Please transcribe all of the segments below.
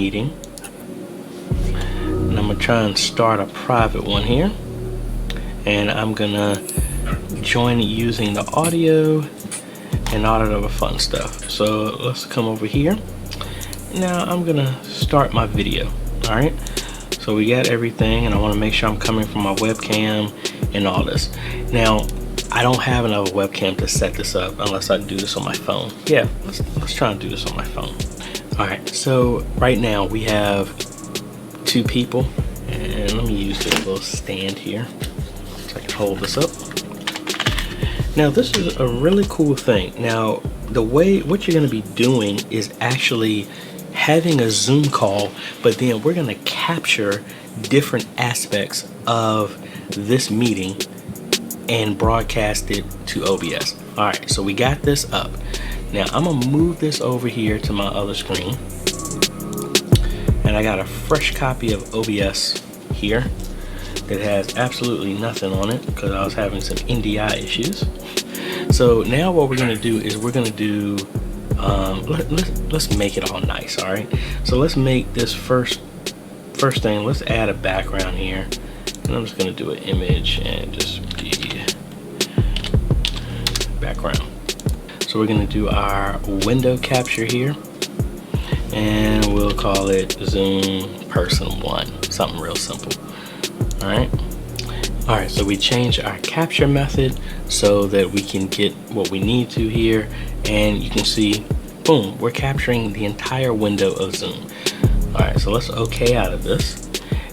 meeting. And I'm gonna try and start a private one here. And I'm gonna join it using the audio and all that other fun stuff. So let's come over here. Now I'm gonna start my video. All right. So we got everything, and I want to make sure I'm coming from my webcam and all this. Now I don't have another webcam to set this up unless I do this on my phone. Yeah, let's try and do this on my phone. All right. So right now we have 2 people, and let me use this little stand here so I can hold this up. Now this is a really cool thing. Now what you're going to be doing is actually having a Zoom call, but then we're going to capture different aspects of this meeting and broadcast it to OBS. All right, so we got this up. Now I'm gonna move this over here to my other screen, and I got a fresh copy of OBS here that has absolutely nothing on it because I was having some NDI issues. So now what we're gonna do is we're gonna do let's make it all nice. All right, so let's make this first thing. Let's add a background here, and I'm just gonna do an image and just be background. So we're gonna do our window capture here, and we'll call it Zoom person 1, something real simple. All right, so we change our capture method so that we can get what we need to here, and you can see, boom, we're capturing the entire window of Zoom. All right, so let's OK out of this,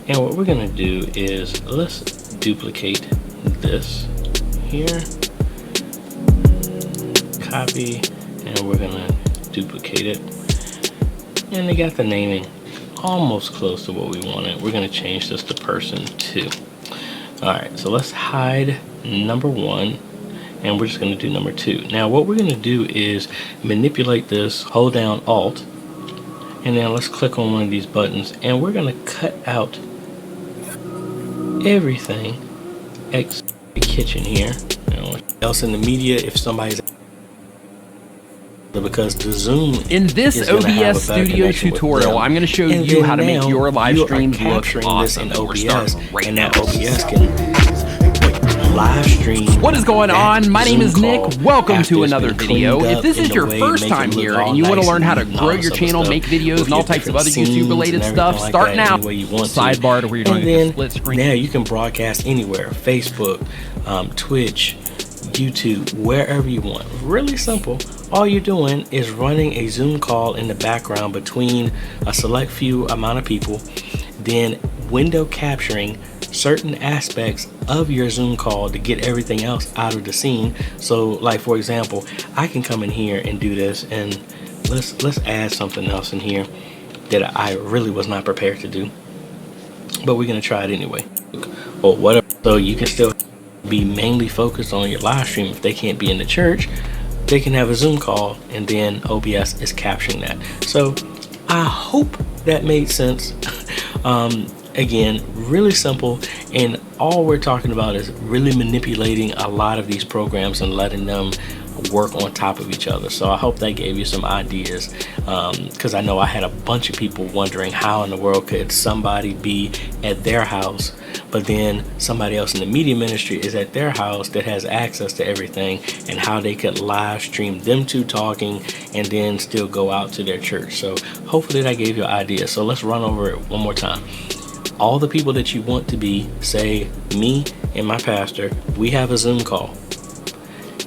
and what we're gonna do is let's duplicate this here, copy, and we're gonna duplicate it, and they got the naming almost close to what we wanted. We're gonna change this to person 2. All right, so let's hide number 1, and we're just gonna do number 2. Now what we're gonna do is manipulate this, hold down Alt, and then let's click on one of these buttons, and we're gonna cut out everything except the kitchen here. Else in the media, if somebody's, because the Zoom in this OBS Studio tutorial, I'm going to show you how to make your live streams look awesome. In OBS, and that OBS can live stream. What is going on? My name is Nick. Welcome to another video. If this is your first time here and you want to learn how to grow your channel, make videos, and all types of other YouTube related stuff, start now. Sidebar to where you're doing a split screen. Now you can broadcast anywhere: Facebook, Twitch, YouTube, wherever you want. Really simple. All you're doing is running a Zoom call in the background between a select few amount of people, then window capturing certain aspects of your Zoom call to get everything else out of the scene. So like, for example, I can come in here and do this, and let's add something else in here that I really was not prepared to do, but we're gonna try it anyway, or whatever. So you can still be mainly focused on your live stream. If they can't be in the church, they can have a Zoom call, and then OBS is capturing that. So I hope that made sense. Again, really simple, and all we're talking about is really manipulating a lot of these programs and letting them work on top of each other. So I hope that gave you some ideas, because I know I had a bunch of people wondering how in the world could somebody be at their house, but then somebody else in the media ministry is at their house that has access to everything, and how they could live stream them two talking and then still go out to their church. So hopefully that gave you an idea. So let's run over it one more time. All the people that you want to be, say me and my pastor, we have a Zoom call.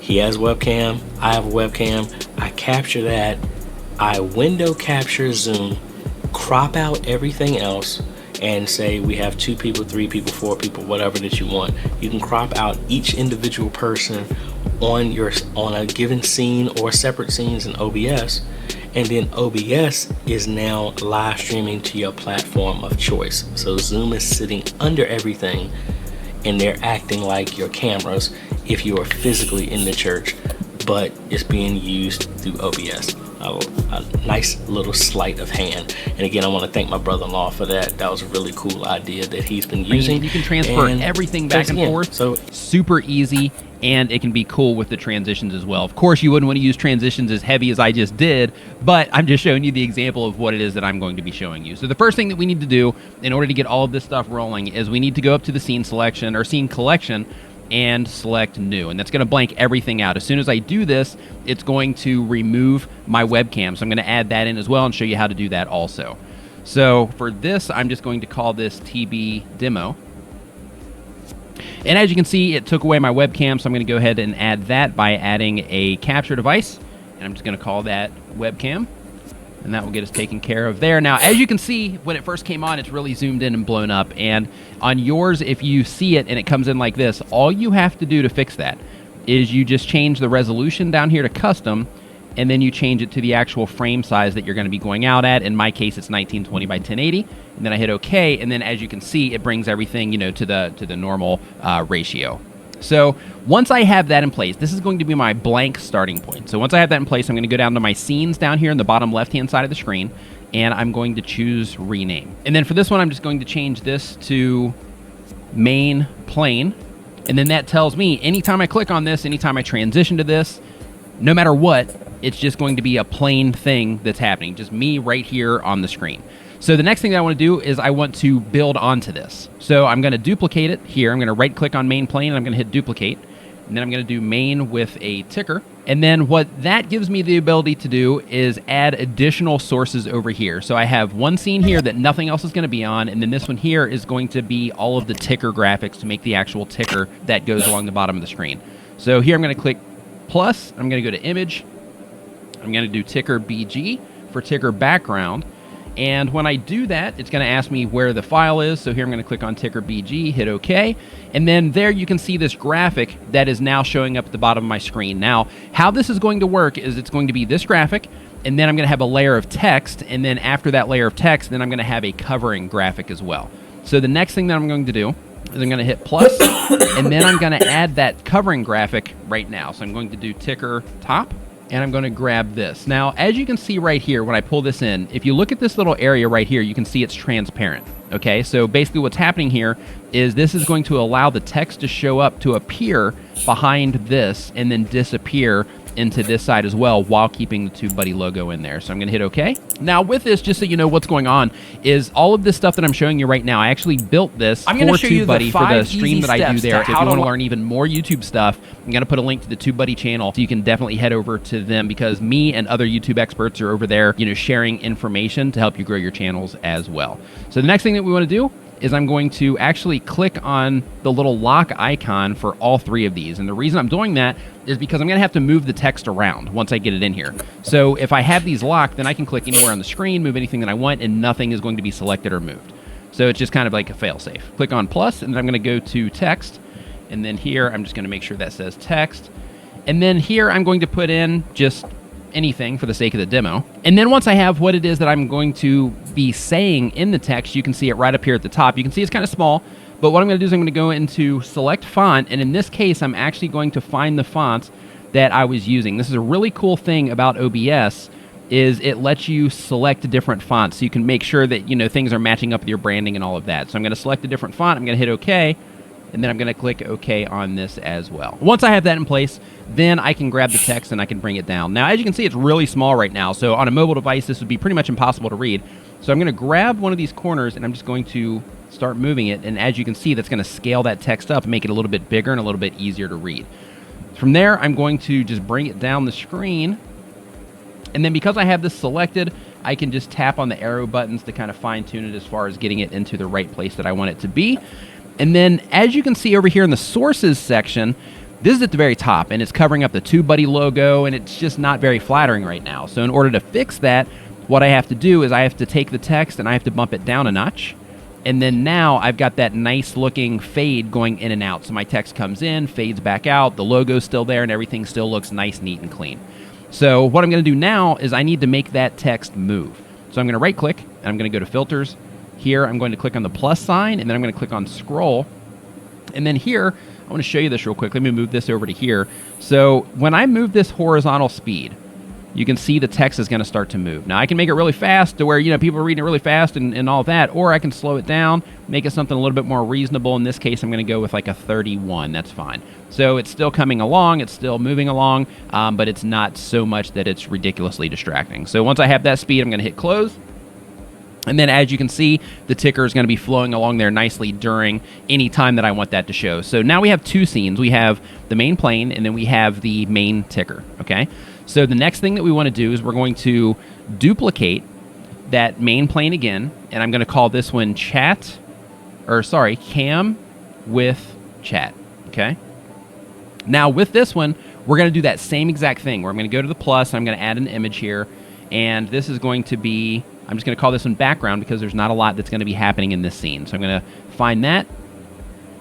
He has webcam, I have a webcam. I capture that, I window capture Zoom, crop out everything else, and say we have 2 people, 3 people, 4 people, whatever that you want. You can crop out each individual person on a given scene or separate scenes in OBS, and then OBS is now live streaming to your platform of choice. So Zoom is sitting under everything, and they're acting like your cameras if you are physically in the church, but it's being used through OBS. a nice little sleight of hand. And again, I want to thank my brother-in-law for that. That was a really cool idea that he's been using. You can transfer everything back and forth. So super easy, and it can be cool with the transitions as well. Of course, you wouldn't want to use transitions as heavy as I just did, but I'm just showing you the example of what it is that I'm going to be showing you. So the first thing that we need to do in order to get all of this stuff rolling is we need to go up to the scene selection or scene collection and select new, and that's going to blank everything out. As soon as I do this, it's going to remove my webcam, so I'm going to add that in as well and show you how to do that also. So for this, I'm just going to call this TB demo, and as you can see, it took away my webcam, so I'm going to go ahead and add that by adding a capture device, and I'm just going to call that webcam, and that will get us taken care of there. Now, as you can see, when it first came on, it's really zoomed in and blown up. And on yours, if you see it and it comes in like this, all you have to do to fix that is you just change the resolution down here to custom, and then you change it to the actual frame size that you're going to be going out at. In my case, it's 1920 by 1080. And then I hit OK, and then as you can see, it brings everything, to the normal ratio. So once I have that in place, this is going to be my blank starting point. So once I have that in place, I'm going to go down to my scenes down here in the bottom left-hand side of the screen, and I'm going to choose rename. And then for this one, I'm just going to change this to main plane. And then that tells me anytime I click on this, anytime I transition to this, no matter what, it's just going to be a plain thing that's happening, just me right here on the screen. So the next thing that I want to do is I want to build onto this. So I'm going to duplicate it here. I'm going to right click on main plane and I'm going to hit duplicate. And then I'm going to do main with a ticker. And then what that gives me the ability to do is add additional sources over here. So I have one scene here that nothing else is going to be on. And then this one here is going to be all of the ticker graphics to make the actual ticker that goes along the bottom of the screen. So here I'm going to click plus. I'm going to go to image. I'm going to do ticker BG for ticker background. And when I do that, it's going to ask me where the file is. So here I'm going to click on ticker BG, hit OK. And then there you can see this graphic that is now showing up at the bottom of my screen. Now, how this is going to work is it's going to be this graphic, and then I'm going to have a layer of text. And then after that layer of text, then I'm going to have a covering graphic as well. So the next thing that I'm going to do is I'm going to hit plus, and then I'm going to add that covering graphic right now. So I'm going to do ticker top. And I'm going to grab this. Now, as you can see right here, when I pull this in, if you look at this little area right here, you can see it's transparent. Okay, so basically what's happening here is this is going to allow the text to show up, to appear behind this, and then disappear into this side as well while keeping the TubeBuddy logo in there. So I'm going to hit OK. Now with this, just so you know what's going on, is all of this stuff that I'm showing you right now, I actually built this for TubeBuddy for the stream that I do there. If you want to learn even more YouTube stuff, I'm going to put a link to the TubeBuddy channel, so you can definitely head over to them, because me and other YouTube experts are over there, sharing information to help you grow your channels as well. So the next thing that we want to do is I'm going to actually click on the little lock icon for all three of these. And the reason I'm doing that is because I'm going to have to move the text around once I get it in here. So if I have these locked, then I can click anywhere on the screen, move anything that I want, and nothing is going to be selected or moved. So it's just kind of like a fail-safe. Click on plus, and then I'm going to go to text. And then here, I'm just going to make sure that says text. And then here, I'm going to put in just anything for the sake of the demo. And then once I have what it is that I'm going to be saying in the text, you can see it right up here at the top. You can see it's kind of small, but what I'm going to do is I'm going to go into select font, and in this case, I'm actually going to find the fonts that I was using. This is a really cool thing about OBS, is it lets you select different fonts, so you can make sure that things are matching up with your branding and all of that. So I'm going to select a different font, I'm going to hit OK, and then I'm going to click OK on this as well. Once I have that in place, then I can grab the text and I can bring it down. Now, as you can see, it's really small right now, so on a mobile device, this would be pretty much impossible to read. So I'm going to grab one of these corners, and I'm just going to start moving it, and as you can see, that's going to scale that text up and make it a little bit bigger and a little bit easier to read. From there, I'm going to just bring it down the screen, and then because I have this selected, I can just tap on the arrow buttons to kind of fine-tune it as far as getting it into the right place that I want it to be. And then, as you can see over here in the sources section, this is at the very top, and it's covering up the TubeBuddy logo, and it's just not very flattering right now. So in order to fix that, what I have to do is I have to take the text and I have to bump it down a notch. And then now I've got that nice looking fade going in and out. So my text comes in, fades back out, the logo's still there, and everything still looks nice, neat, and clean. So what I'm going to do now is I need to make that text move. So I'm going to right click, and I'm going to go to filters. Here I'm going to click on the plus sign, and then I'm going to click on scroll. And then here, I want to show you this real quick. Let me move this over to here. So when I move this horizontal speed, you can see the text is going to start to move. Now, I can make it really fast to where, you know, people are reading it really fast and all that, or I can slow it down, make it something a little bit more reasonable. In this case, I'm going to go with like a 31. That's fine. So it's still coming along, it's still moving along, but it's not so much that it's ridiculously distracting. So once I have that speed, I'm going to hit close. And then as you can see, the ticker is going to be flowing along there nicely during any time that I want that to show. So now we have two scenes. We have the main plane, and then we have the main ticker, okay? So the next thing that we want to do is we're going to duplicate that main plane again, and I'm going to call this one cam with chat, okay? Now with this one, we're going to do that same exact thing, where I'm going to go to the plus, and I'm going to add an image here, and this is going to be, I'm just going to call this one background because there's not a lot that's going to be happening in this scene. So I'm going to find that,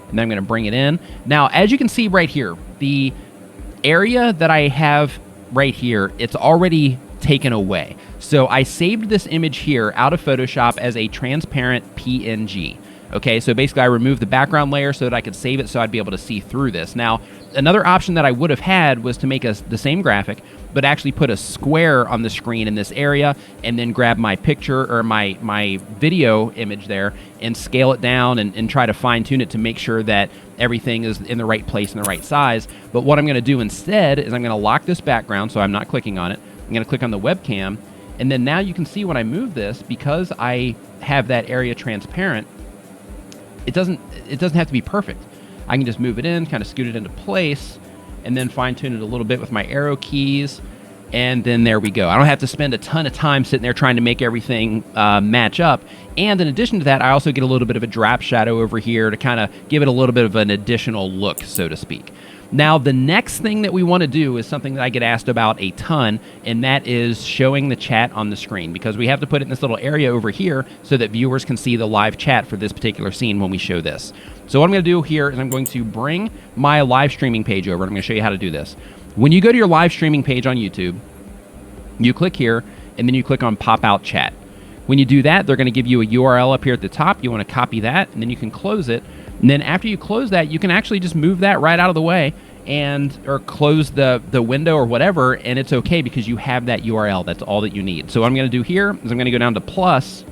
and then I'm going to bring it in. Now, as you can see right here, the area that I have right here, it's already taken away. So I saved this image here out of Photoshop as a transparent PNG. Okay, so basically I removed the background layer so that I could save it so I'd be able to see through this. Now, another option that I would have had was to make the same graphic, but actually put a square on the screen in this area and then grab my picture or my video image there and scale it down and try to fine tune it to make sure that everything is in the right place and the right size. But what I'm going to do instead is I'm going to lock this background so I'm not clicking on it. I'm going to click on the webcam, and then now you can see when I move this, because I have that area transparent, it doesn't have to be perfect. I can just move it in, kind of scoot it into place, and then fine-tune it a little bit with my arrow keys, and then there we go. I don't have to spend a ton of time sitting there trying to make everything match up. And in addition to that, I also get a little bit of a drop shadow over here to kind of give it a little bit of an additional look, so to speak. Now, the next thing that we want to do is something that I get asked about a ton, and that is showing the chat on the screen, because we have to put it in this little area over here so that viewers can see the live chat for this particular scene when we show this. So what I'm going to do here is I'm going to bring my live streaming page over, and I'm going to show you how to do this. When you go to your live streaming page on YouTube, you click here, and then you click on Pop Out Chat. When you do that, they're going to give you a URL up here at the top. You want to copy that, and then you can close it. And then after you close that, you can actually just move that right out of the way or close the window or whatever, and it's okay because you have that URL. That's all that you need. So what I'm going to do here is I'm going to go down to plus.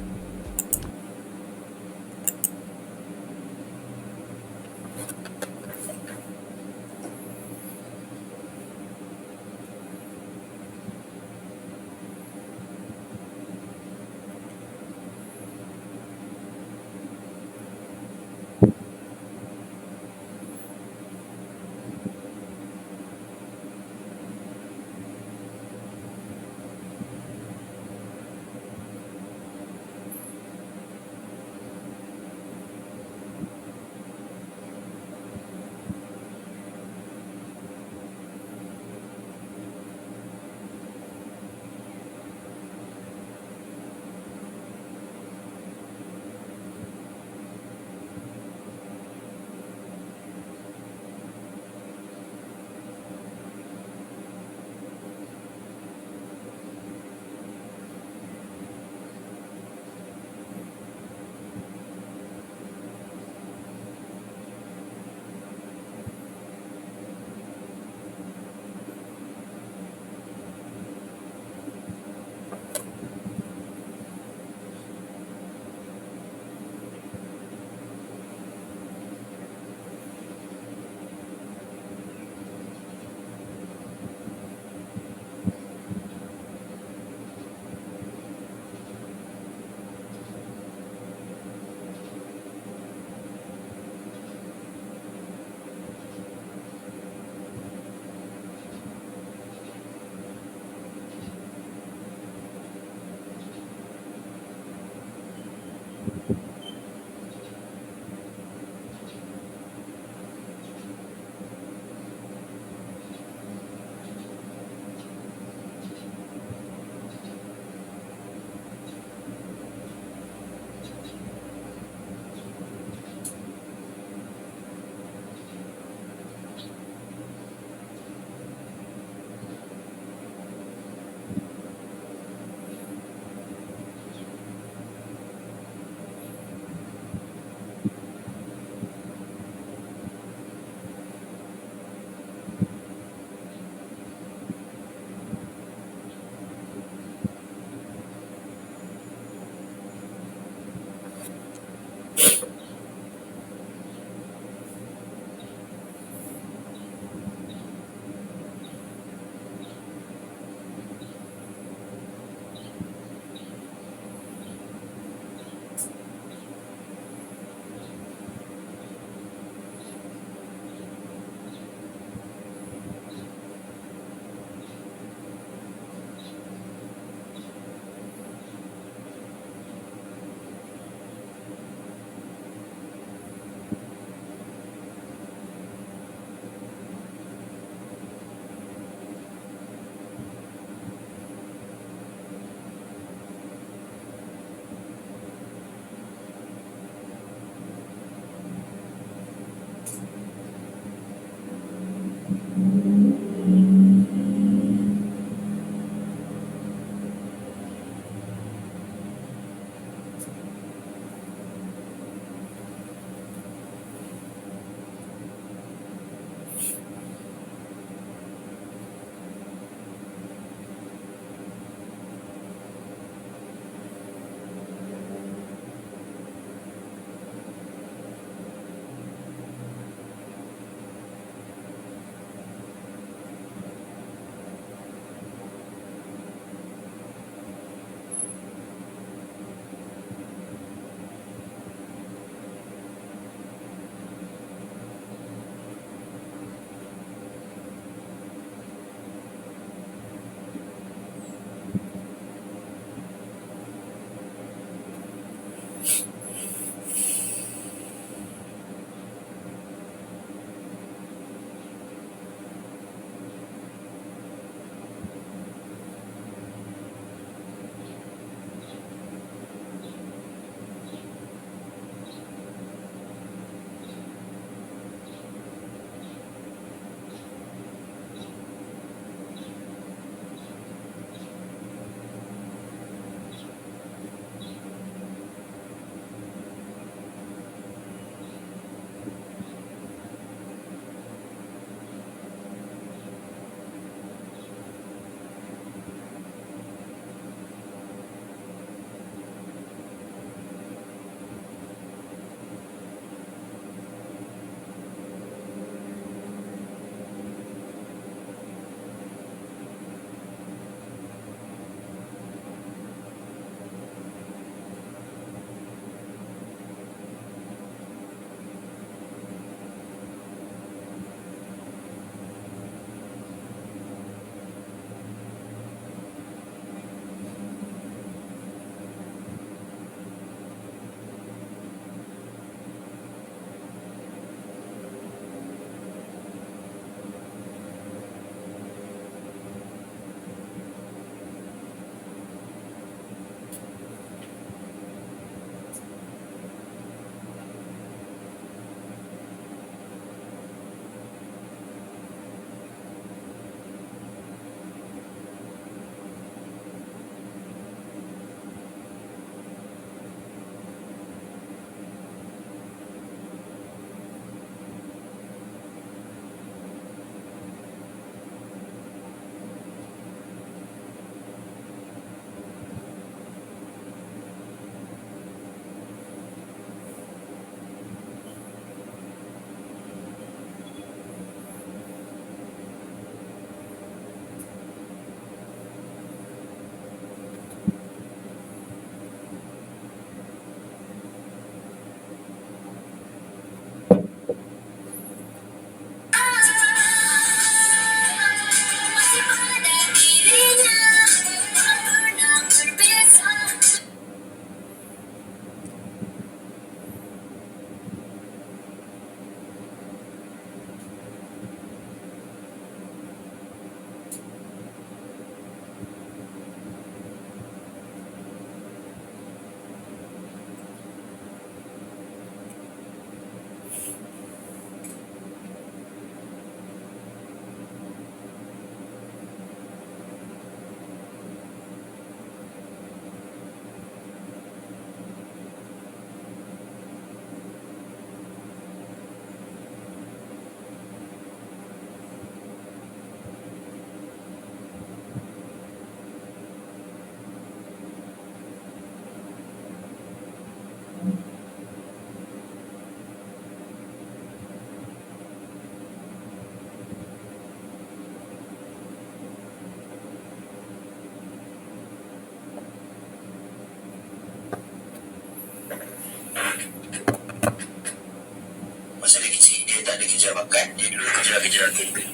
Masa dia kecil, dia tak ada kerja bakat. Dia dulu kerja camping.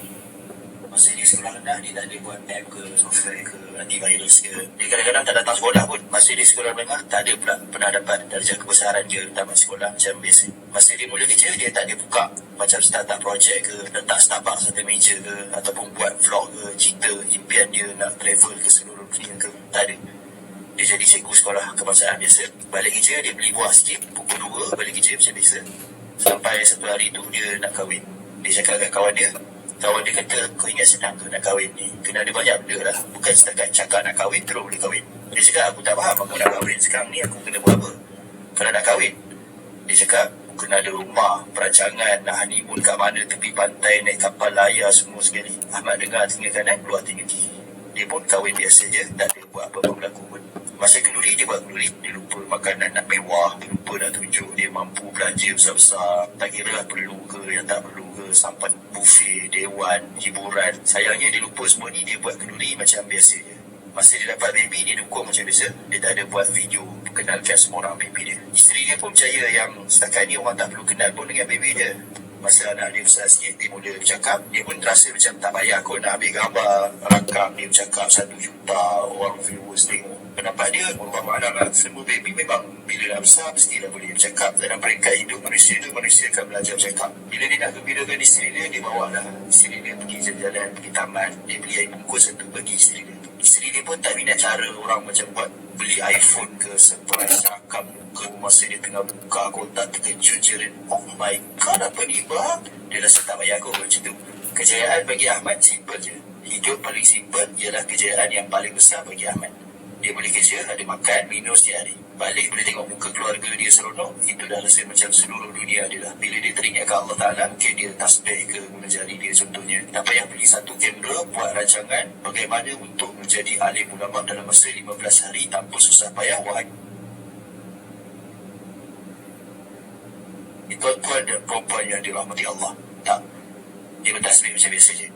Masa dia sekolah rendah, dia tak ada buat app ke, software ke, antivirus ke. Dia kadang-kadang tak datang sekolah pun. Masa dia sekolah menengah, tak ada pula pernah dapat darjah kebesaran dia tamat sekolah macam biasa. Masa dia mula kerja, dia tak ada buka macam startup project ke, letak Starbucks atas meja ke, ataupun buat vlog ke, cerita impian dia nak travel ke seluruh dunia ke. Tak ada. Dia jadi cikgu sekolah kebangsaan biasa. Balik kerja, dia beli buah sikit. Pukul 2, balik kerja macam biasa. Sampai satu hari tu, dia nak kahwin. Dia cakap kat kawan dia, Kawan dia kata, kau ingat senang ke nak kahwin ni? Kena ada banyak benda lah. Bukan setakat cakap nak kahwin, terus boleh kahwin. Dia cakap, aku tak faham aku nak kahwin. Sekarang ni aku kena buat apa? Kalau nak kahwin, dia cakap, kena ada rumah, perancangan, nak honeymoon kat mana, tepi pantai, naik kapal layar semua sekali. Ahmad dengar telinga kanan, keluar telinga kiri. Dia pun kahwin biasa je, tak ada buat apa-apa berlaku pun. Masa kenduri, dia buat kenduri. Dia lupa makanan nak mewah, dia lupa nak tunjuk dia mampu belanja besar-besar. Tak kira lah perlu ke, yang tak perlu ke, sampai buffet, dewan, hiburan. Sayangnya dia lupa semua ni, dia buat kenduri macam biasa je. Masa dia dapat baby, dia dukung macam biasa. Dia tak ada buat video kenalkan semua orang baby dia. Isteri dia pun percaya yang setakat ni orang tak perlu kenal pun dengan baby dia. Masa anak dia besar sikit, dia mula bercakap, dia pun terasa macam tak payah kot nak ambil gambar, rakam dia bercakap 1 juta orang viewers tengok. Pendapat dia, Allah Ma'alam lah, semua baby memang bila dah besar, mestilah boleh bercakap. Dalam peringkat hidup manusia tu, manusia akan belajar bercakap. Bila dia nak gembirakan isteri dia bawa lah isteri dia pergi jalan-jalan, pergi taman, dia beli air bungkus satu bagi isteri dia. Isteri dia pun tak minat cara orang macam buat beli iPhone ke, surprise rakam muka masa dia tengah buka kotak, terkejut je. Oh my god, apa ni bang? Dia rasa tak payah kot macam tu. Kejayaan bagi Ahmad simple je. Hidup paling simple ialah kejayaan yang paling besar bagi Ahmad. Dia boleh kerja, ada makan, minum setiap hari. Balik boleh tengok muka keluarga dia seronok. Itu dah rasa macam seluruh dunia dia lah. Bila dia teringatkan Allah Ta'ala, mungkin dia tasbih ke guna jari dia contohnya. Tak payah beli satu kamera, buat rancangan bagaimana untuk menjadi alim ulama dalam masa 15 hari tanpa susah payah. Wahai tuan-tuan dan perempuan yang dirahmati Allah. Tak. Dia bertasbih macam biasa je.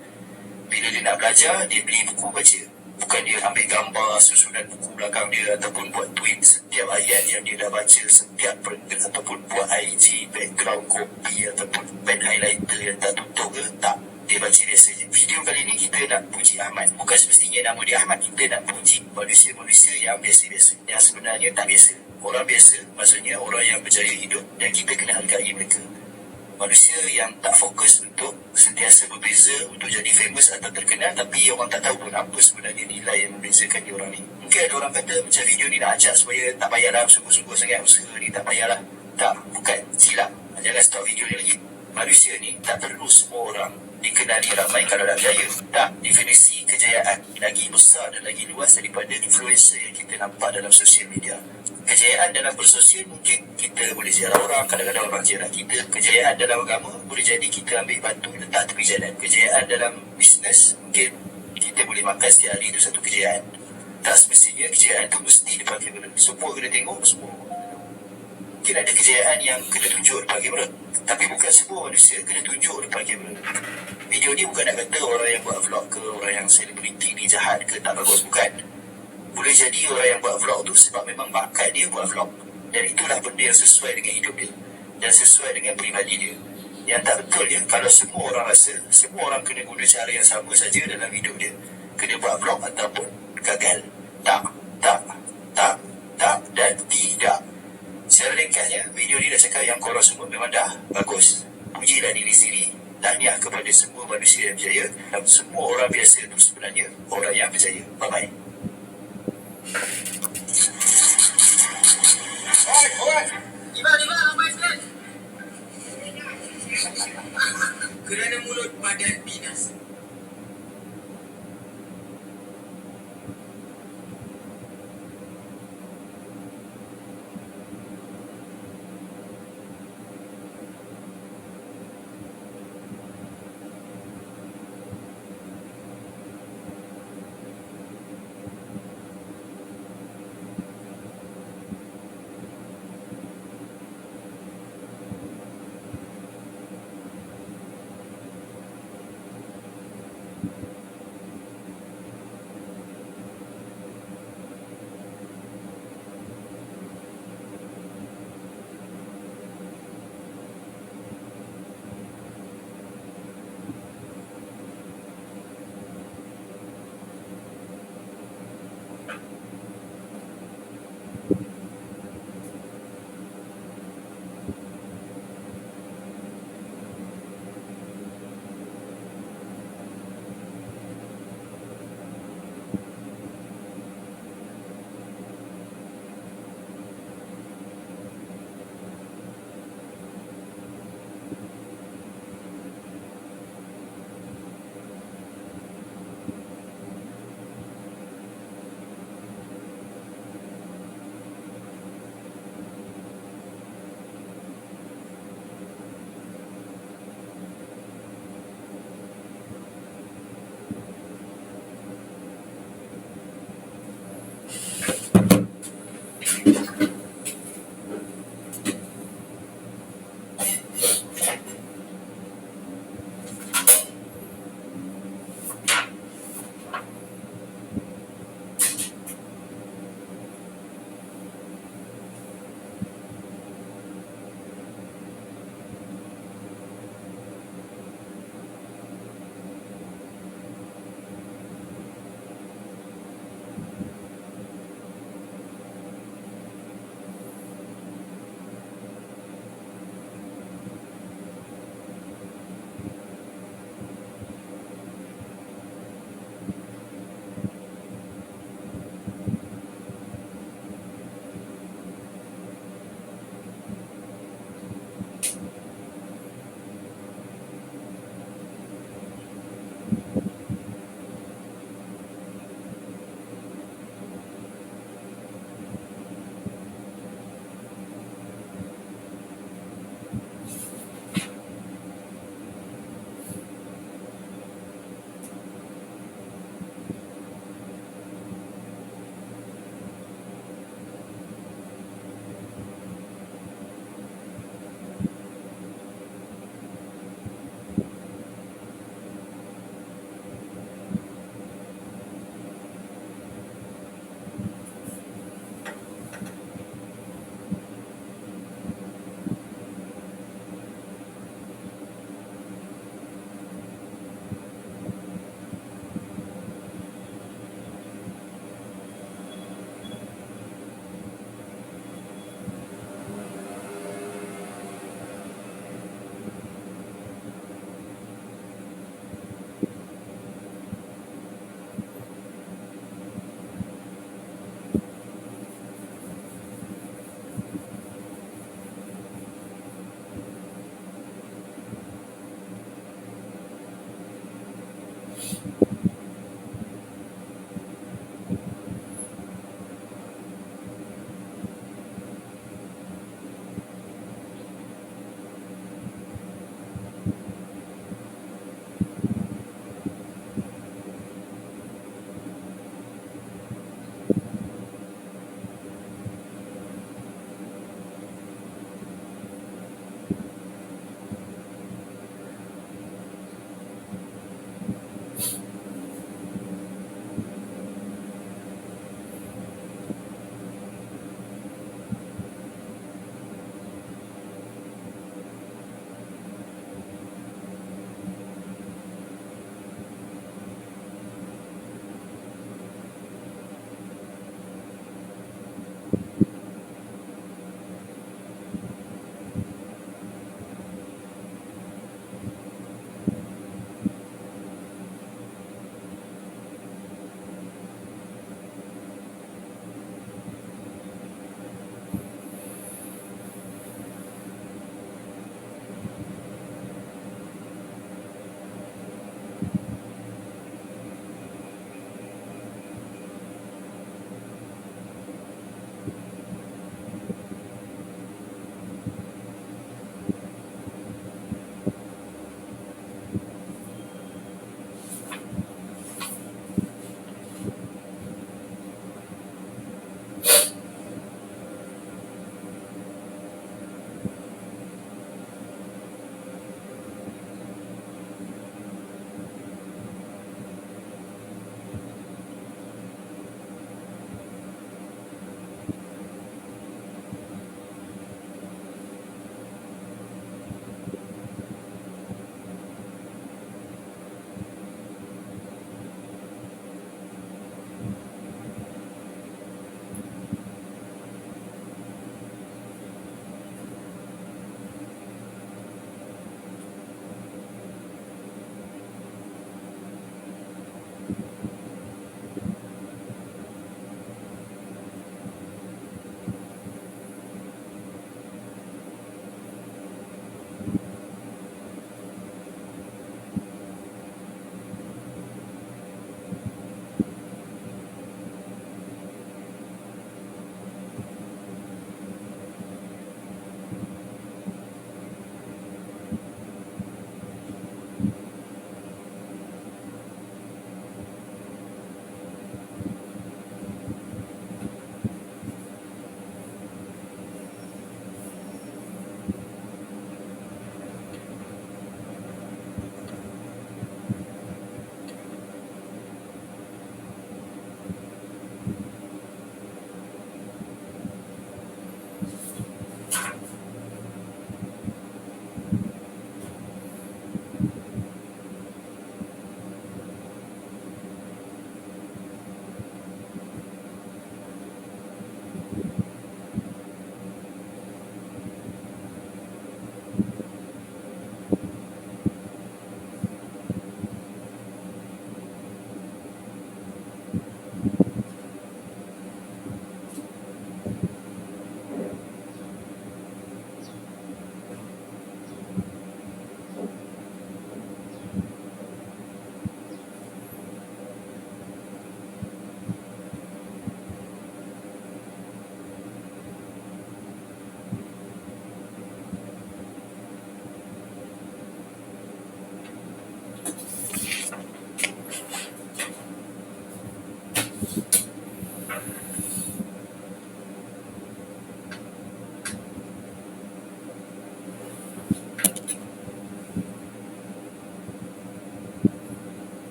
Bila dia nak belajar, dia beli buku baca. Bukan dia ambil gambar susunan buku belakang dia ataupun buat tweet setiap ayat yang dia dah baca, setiap perenggan, ataupun buat IG, background copy ataupun pen highlighter yang tak tutup ke. Tak. Dia baca biasa je. Video kali ni kita nak puji Ahmad. Bukan semestinya nama dia Ahmad. Kita nak puji manusia-manusia yang biasa-biasa, yang sebenarnya tak biasa. Orang biasa, maksudnya orang yang berjaya hidup dan kita kena hargai mereka. Manusia yang tak fokus untuk sentiasa berbeza, untuk jadi famous atau terkenal, tapi orang tak tahu pun apa sebenarnya nilai yang membezakan dia orang ni. Mungkin ada orang kata macam video ni nak ajak supaya tak payahlah sungguh-sungguh sangat usaha ni, tak payahlah. Tak, bukan, silap. Jangan stop video ni lagi. Manusia ni tak perlu semua orang dikenali ramai kalau nak berjaya. Tak, definisi kejayaan lagi besar dan lagi luas daripada influencer yang kita nampak dalam sosial media. Kejayaan dalam bersosial mungkin kita boleh ziarah orang, kadang-kadang orang ziarah kita. Kejayaan dalam agama boleh jadi kita ambil batu letak tepi jalan. Kejayaan dalam bisnes mungkin kita boleh makan setiap hari, itu satu kejayaan. Tak semestinya kejayaan itu mesti depan kamera. Semua kena tengok semua. Mungkin ada kejayaan yang kena tunjuk depan kamera, tapi bukan semua manusia kena tunjuk depan kamera. Video ni bukan nak kata orang yang buat vlog ke, orang yang selebriti ni jahat ke, tak bagus, bukan. Boleh jadi orang yang buat vlog tu sebab memang bakat dia buat vlog, dan itulah benda yang sesuai dengan hidup dia dan sesuai dengan peribadi dia. Yang tak betul ya, kalau semua orang rasa semua orang kena guna cara yang sama saja dalam hidup dia, kena buat vlog ataupun gagal. Tak dan tidak. Secara ringkasnya, video ni dah cakap yang korang semua memang dah bagus. Pujilah diri sendiri. Tahniah kepada semua manusia yang berjaya, dan semua orang biasa itu sebenarnya orang yang berjaya. Bye-bye. Alright. Diva, lambai sikit. Kerana mulut badan binasa.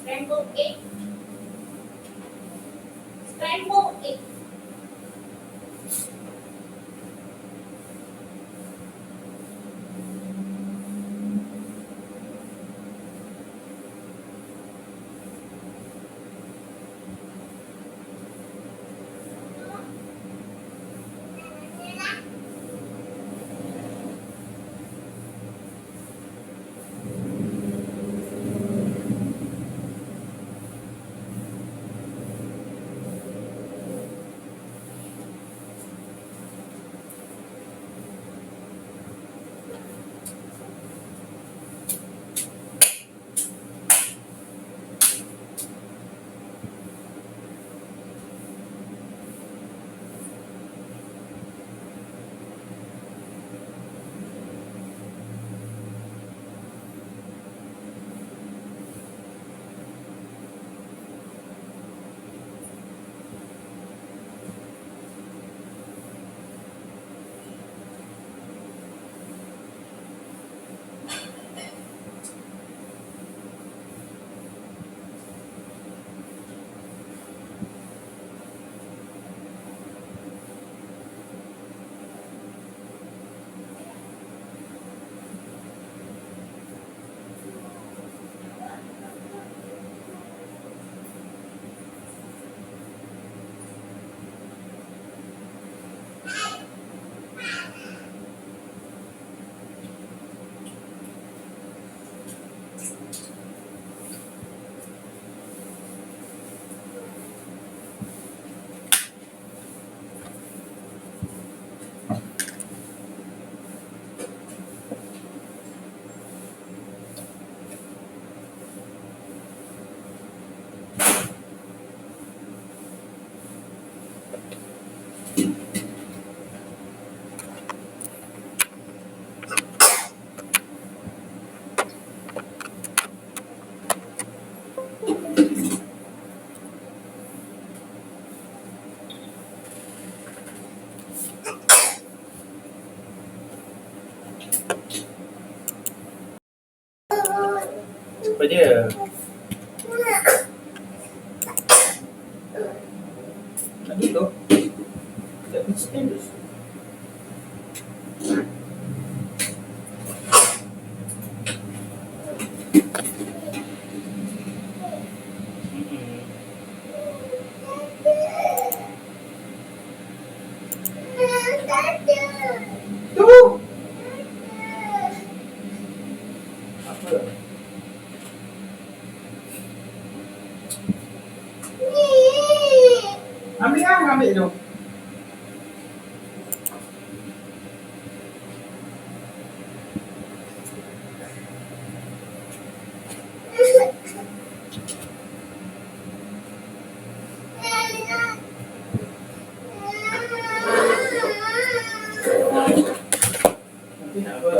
Scrambled egg. Scrambled egg. apa dia? Tak gitu. Tak bisa. Tuh. Apa? Ambil tu. Nanti nak apa?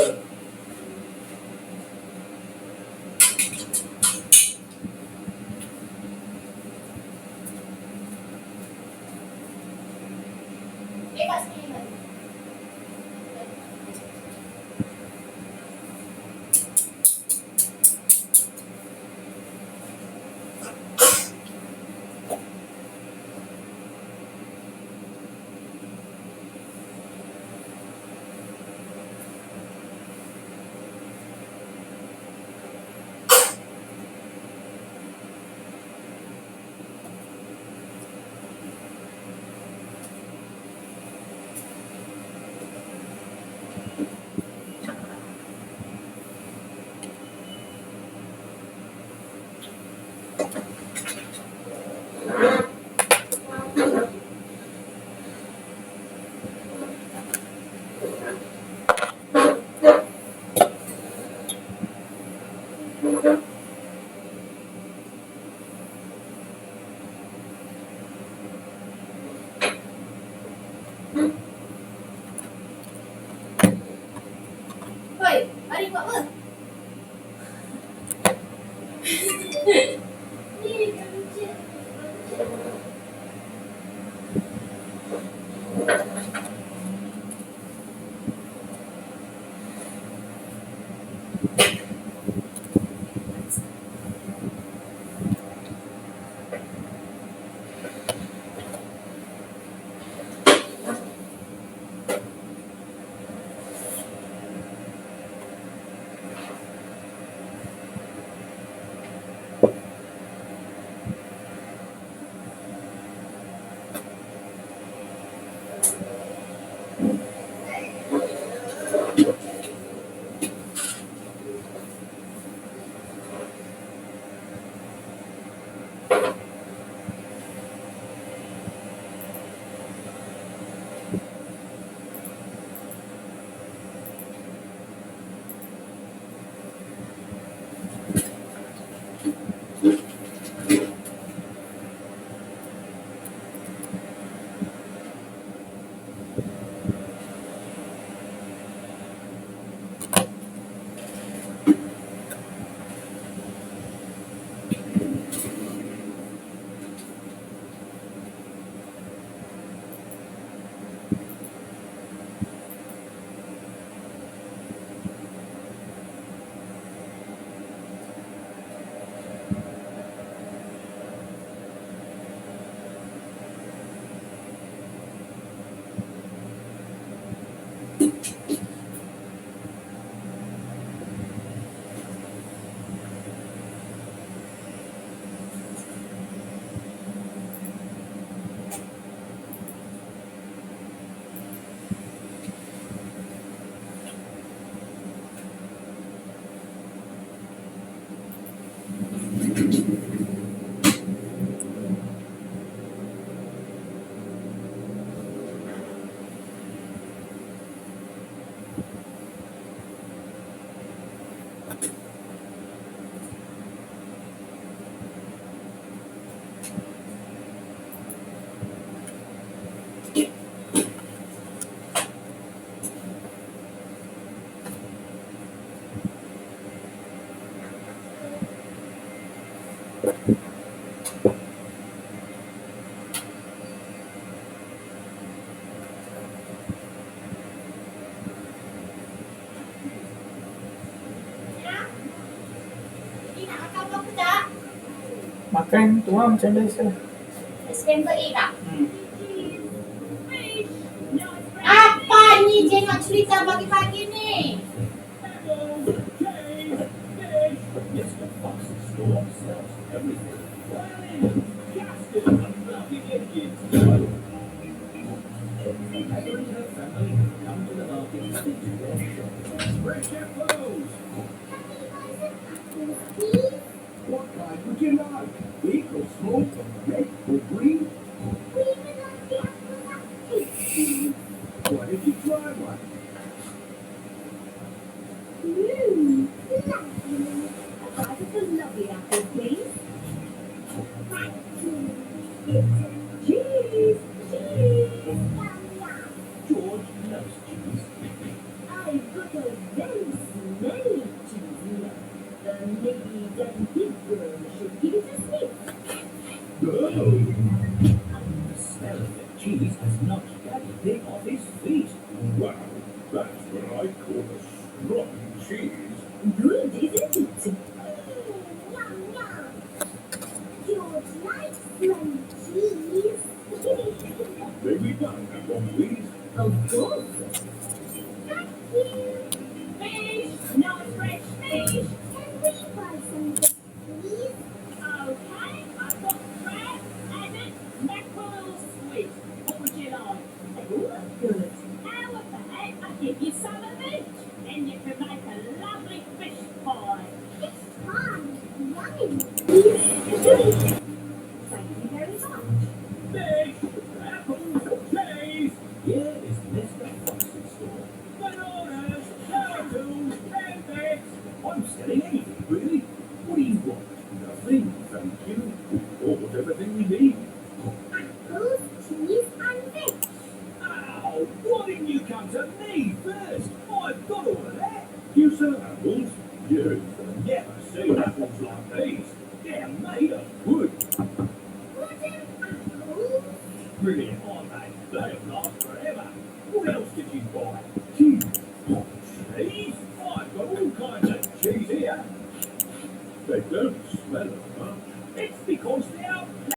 Makan, tuang macam biasa. Scramble egg tak? Apa ni tengok cerita pagi-pagi ni? What kind would you like? Big or small? Red or green? Why don't you try one? Lovely apple, please. Cheese! George loves cheese. I've got a very smelly cheese here. Maybe that big girl should give it a sniff. Oh! The smell of the cheese has knocked Daddy Pig off his feet. Wow, that's what I call a strong cheese. Good, isn't it? Yum, yum. George likes smelly cheese. Maybe done that one, please. Of course. Thank you. Fish, not fresh fish. Can we buy some fish, please? Okay, I've got crab, haddock, mackerel, squid. What would you like? Oh, good. How about I give you some of each? Then you can make a lovely fish pie. Fish pie. Yummy. Thank you very much. Fish, apples, cheese. Here is Mr. Fox's store. Bananas, power tools, pancakes. I'm selling anything, really. What do you want? Nothing, thank you. Or everything you need. Apples, cheese, and fish. Ow! Why didn't you come to me first? I've got all of that. You sell apples? You've never seen apples like these. They're made of wood. Wooden apples. Brilliant, aren't they? They'll last forever. What else did you buy? Cheese. What, cheese? I've got all kinds of cheese here. They don't smell as much. It's because they're